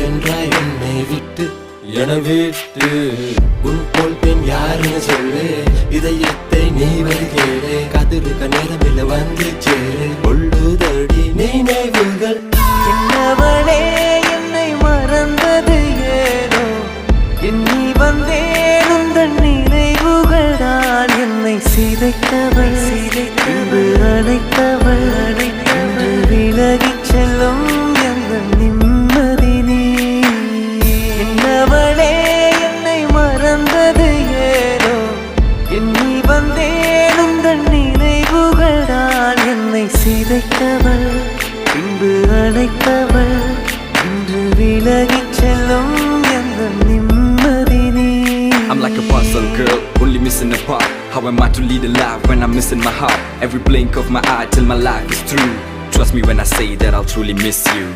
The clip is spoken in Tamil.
சென்றாய் என்னை விட்டு என விட்டு உன் போல் பெண் யாருன்னு சொல்லு இதயத்தை நீ வருகேடு கதிருக்க நேரமில்ல வந்து சேரு கொள்ளுதடி நினைவுகள் என்னவளே என்னை மறந்தது ஏனோ எண்ணி வந்தேன் உந்தன் நினைவுகள் தான் என்னை சிதைத்தவள் பின்பு அழைத்தவள் என்று விலகிச் செல்லும் எங்கள் நிம்மதி நீ என்னவளே என்னை மறந்தது ஏனோ எண்ணி வந்தேன் உந்தன் நினைவுகள் தான் என்னை சிதைத்தவள் பின்பு அழைத்தவள் என்று விலகிச் செல்லும் எங்கள் நிம்மதி நீ I'm like a puzzle girl, only missing a part. How am I to lead a life when I'm missing my heart? Every blink of my eye till my life is through. Trust me when I say that I'll truly miss you.